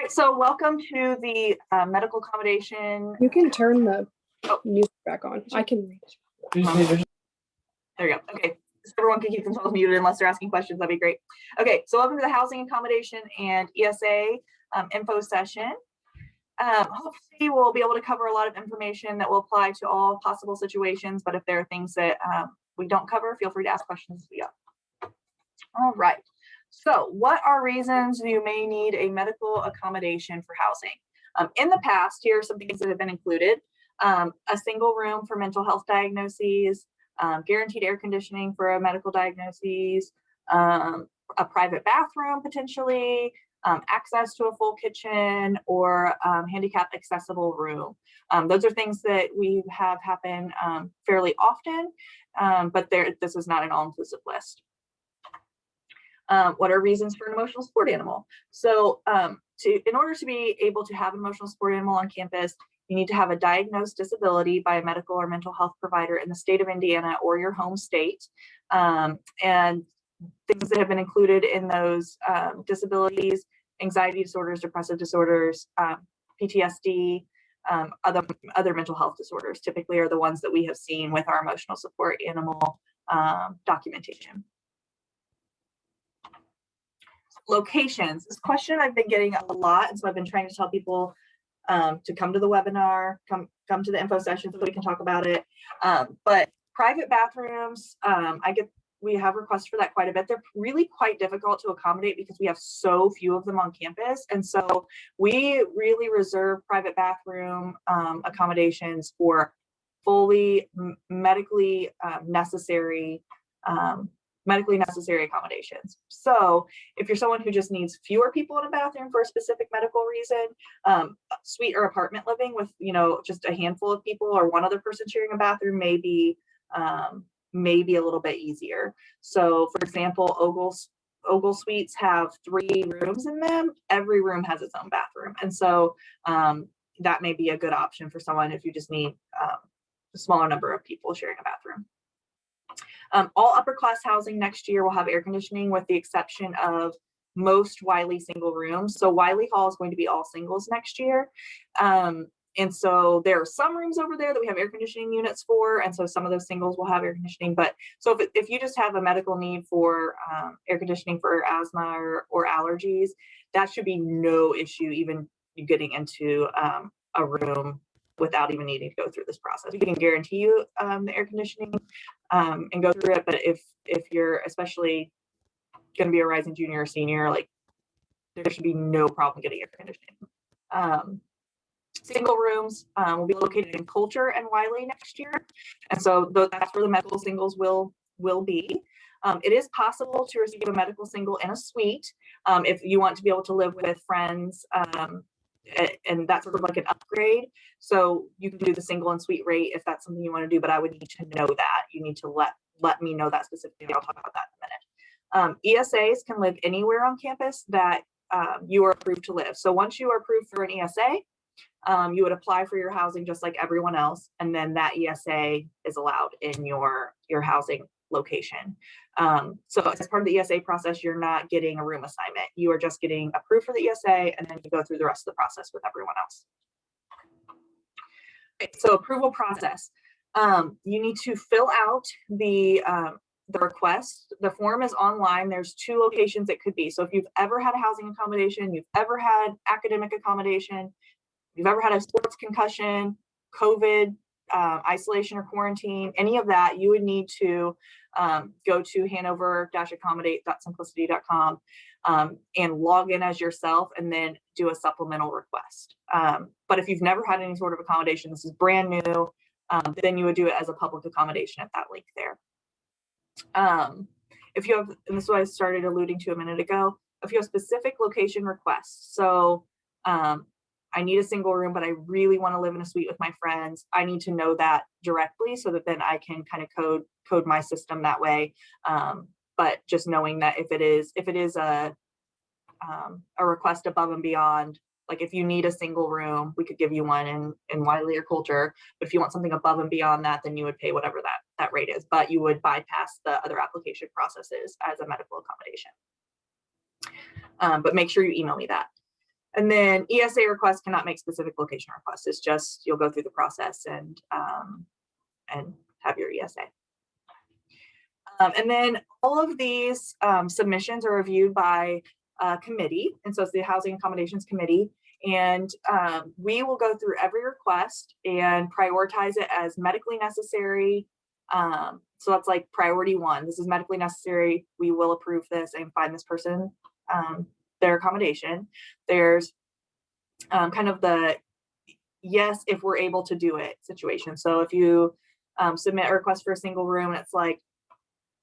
right, so welcome to the medical accommodation. You can turn the music back on. I can read. There you go. Okay, so everyone can keep themselves muted unless they're asking questions. That'd be great. Okay, so welcome to the housing accommodation and ESA info session. Hopefully we'll be able to cover a lot of information that will apply to all possible situations, but if there are things that we don't cover, feel free to ask questions as we go. All right, so what are reasons you may need a medical accommodation for housing? In the past, here are some things that have been included. A single room for mental health diagnoses, guaranteed air conditioning for a medical diagnosis, a private bathroom potentially, access to a full kitchen, or handicap accessible room. Those are things that we have happen fairly often, but this is not an all-inclusive list. What are reasons for an emotional support animal? So in order to be able to have an emotional support animal on campus, you need to have a diagnosed disability by a medical or mental health provider in the state of Indiana or your home state. And things that have been included in those disabilities: anxiety disorders, depressive disorders, PTSD, other mental health disorders typically are the ones that we have seen with our emotional support animal documentation. Locations. This question I've been getting a lot, and so I've been trying to tell people to come to the webinar, come to the info session so we can talk about it. But private bathrooms, we have requests for that quite a bit. They're really quite difficult to accommodate because we have so few of them on campus. And so we really reserve private bathroom accommodations for fully medically necessary accommodations. So if you're someone who just needs fewer people in a bathroom for a specific medical reason, suite or apartment living with, just a handful of people or one other person sharing a bathroom may be a little bit easier. So for example, Ogle suites have 3 rooms in them. Every room has its own bathroom. And so that may be a good option for someone if you just need a smaller number of people sharing a bathroom. All upper class housing next year will have air conditioning with the exception of most Wiley single rooms. So Wiley Hall is going to be all singles next year. And so there are some rooms over there that we have air conditioning units for. And so some of those singles will have air conditioning. But so if you just have a medical need for air conditioning for asthma or allergies, that should be no issue, even getting into a room without even needing to go through this process. We can guarantee you the air conditioning and go through it. But if you're especially going to be a rising junior or senior, like there should be no problem getting air conditioning. Single rooms will be located in Coulter and Wiley next year. And so that's where the medical singles will be. It is possible to receive a medical single in a suite if you want to be able to live with friends, and that's sort of like an upgrade. So you can do the single and suite rate if that's something you want to do, but I would need to know that. You need to let me know that specifically. I'll talk about that in a minute. ESAs can live anywhere on campus that you are approved to live. So once you are approved for an ESA, you would apply for your housing just like everyone else, and then that ESA is allowed in your housing location. So as part of the ESA process, you're not getting a room assignment. You are just getting approved for the ESA, and then you go through the rest of the process with everyone else. Okay, so approval process. You need to fill out the request. The form is online. There's 2 locations it could be. So if you've ever had a housing accommodation, you've ever had academic accommodation, you've ever had a sports concussion, COVID, isolation or quarantine, any of that, you would need to go to hanover-accommodate.simplicity.com and log in as yourself and then do a supplemental request. But if you've never had any sort of accommodation, this is brand new, then you would do it as a public accommodation at that link there. If you have, and this is what I started alluding to a minute ago, if you have specific location requests, so I need a single room, but I really want to live in a suite with my friends, I need to know that directly so that then I can kind of code my system that way. But just knowing that if it is a request above and beyond, like if you need a single room, we could give you one in Wiley or Coulter. But if you want something above and beyond that, then you would pay whatever that rate is, but you would bypass the other application processes as a medical accommodation. But make sure you email me that. And then ESA requests cannot make specific location requests. It's just, you'll go through the process and have your ESA. And then all of these submissions are reviewed by a committee. And so it's the Housing Accommodations Committee. And we will go through every request and prioritize it as medically necessary. So that's like priority 1. This is medically necessary. We will approve this and find this person their accommodation. There's kind of the yes, if we're able to do it situation. So if you submit a request for a single room and it's like,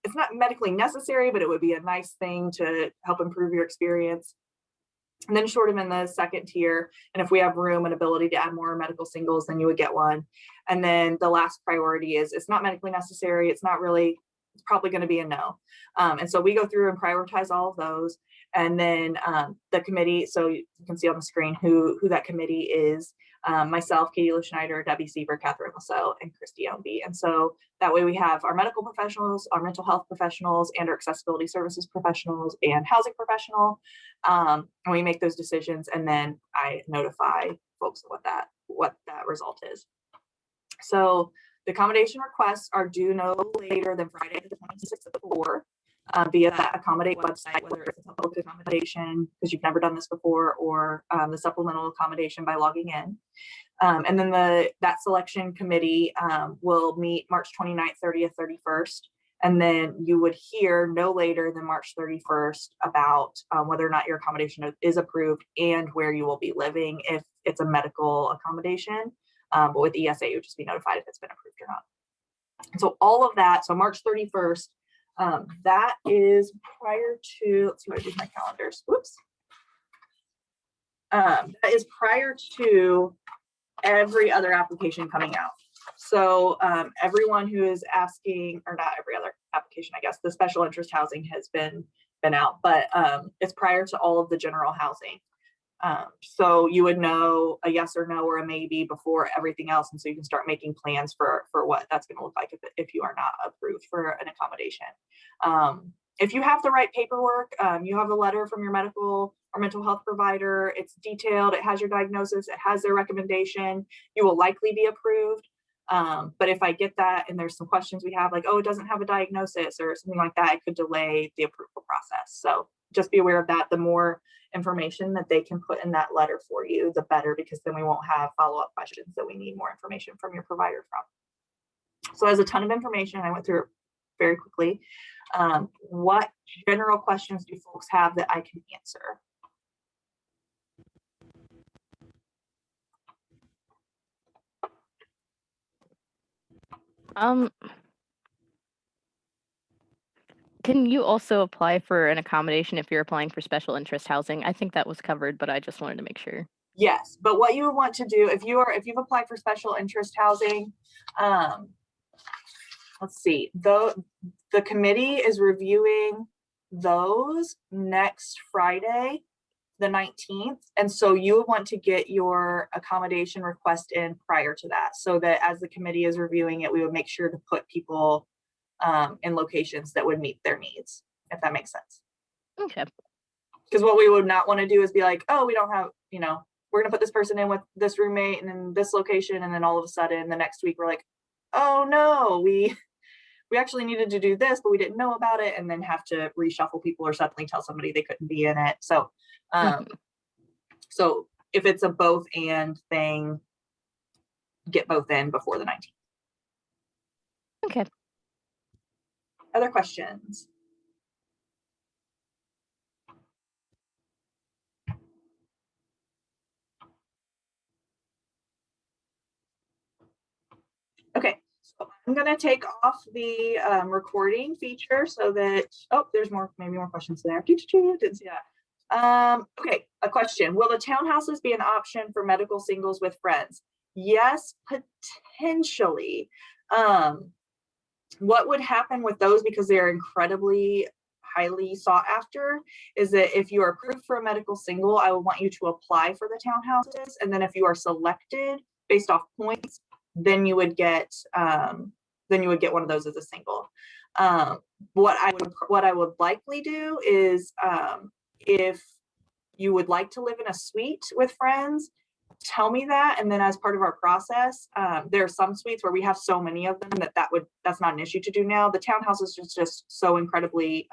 it's not medically necessary, but it would be a nice thing to help improve your experience. And then sort of in the second tier, and if we have room and ability to add more medical singles, then you would get one. And then the last priority is it's not medically necessary. It's not really, it's probably going to be a no. And so we go through and prioritize all of those. And then the committee, so you can see on the screen who that committee is. Myself, Katie Schneider, Debbie Siever, Catherine Lasso, and Christy Ownby. And so that way we have our medical professionals, our mental health professionals, and our accessibility services professionals and housing professional. And we make those decisions, and then I notify folks what that result is. So the accommodation requests are due no later than Friday the 26th at 4 via that Accommodate website, whether it's a public accommodation because you've never done this before, or the supplemental accommodation by logging in. And then that selection committee will meet March 29th, 30th, 31st. And then you would hear no later than March 31st about whether or not your accommodation is approved and where you will be living if it's a medical accommodation. But with ESA, you would just be notified if it's been approved or not. And so all of that, so March 31st, that is prior to, let's see what I do with my calendars. Whoops. That is prior to every other application coming out. So everyone who is asking, or not every other application, I guess, the special interest housing has been out, but it's prior to all of the general housing. So you would know a yes or no or a maybe before everything else. And so you can start making plans for what that's going to look like if you are not approved for an accommodation. If you have the right paperwork, you have a letter from your medical or mental health provider, it's detailed, it has your diagnosis, it has their recommendation, you will likely be approved. But if I get that and there's some questions we have, like, oh, it doesn't have a diagnosis or something like that, it could delay the approval process. So just be aware of that. The more information that they can put in that letter for you, the better, because then we won't have follow-up questions that we need more information from your provider from. So there's a ton of information. I went through it very quickly. What general questions do folks have that I can answer? Can you also apply for an accommodation if you're applying for special interest housing? I think that was covered, but I just wanted to make sure. Yes, but what you would want to do if you've applied for special interest housing, let's see, the committee is reviewing those next Friday, the 19th. And so you would want to get your accommodation request in prior to that, so that as the committee is reviewing it, we would make sure to put people in locations that would meet their needs, if that makes sense. Okay. Because what we would not want to do is be like, oh, we don't have, we're going to put this person in with this roommate and in this location. And then all of a sudden the next week we're like, oh no, we actually needed to do this, but we didn't know about it, and then have to reshuffle people or suddenly tell somebody they couldn't be in it. So, so if it's a both and thing, get both in before the 19th. Okay. Other questions? Okay, so I'm going to take off the recording feature so that, oh, there's maybe more questions there. Didn't see that. Okay, a question. Will the townhouses be an option for medical singles with friends? Yes, potentially. What would happen with those, because they're incredibly highly sought after, is that if you are approved for a medical single, I would want you to apply for the townhouses. And then if you are selected based off points, then you would get one of those as a single. What I would likely do is if you would like to live in a suite with friends, tell me that. And then as part of our process, there are some suites where we have so many of them that's not an issue to do now. The townhouse is just so incredibly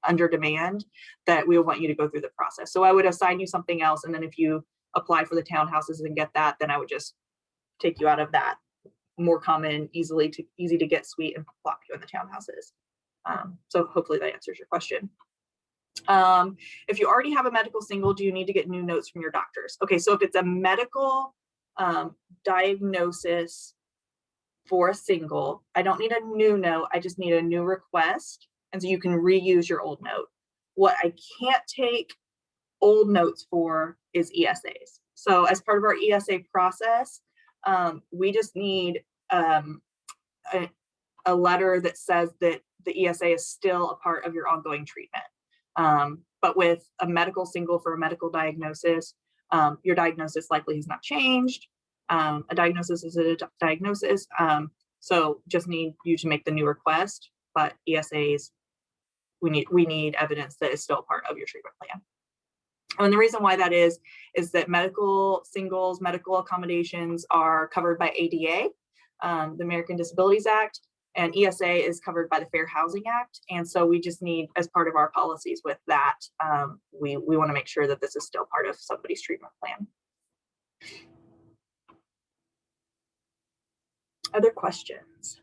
under demand that we want you to go through the process. So I would assign you something else. And then if you apply for the townhouses and get that, then I would just take you out of that more common, easy to get suite and plop you in the townhouses. So hopefully that answers your question. If you already have a medical single, do you need to get new notes from your doctors? Okay, so if it's a medical diagnosis for a single, I don't need a new note, I just need a new request. And so you can reuse your old note. What I can't take old notes for is ESAs. So as part of our ESA process, we just need a letter that says that the ESA is still a part of your ongoing treatment. But with a medical single for a medical diagnosis, your diagnosis likely has not changed. A diagnosis is a diagnosis. So just need you to make the new request, but ESAs, we need evidence that is still a part of your treatment plan. And the reason why that is that medical singles, medical accommodations are covered by ADA, the American Disabilities Act, and ESA is covered by the Fair Housing Act. And so we just need, as part of our policies with that, we want to make sure that this is still part of somebody's treatment plan. Other questions?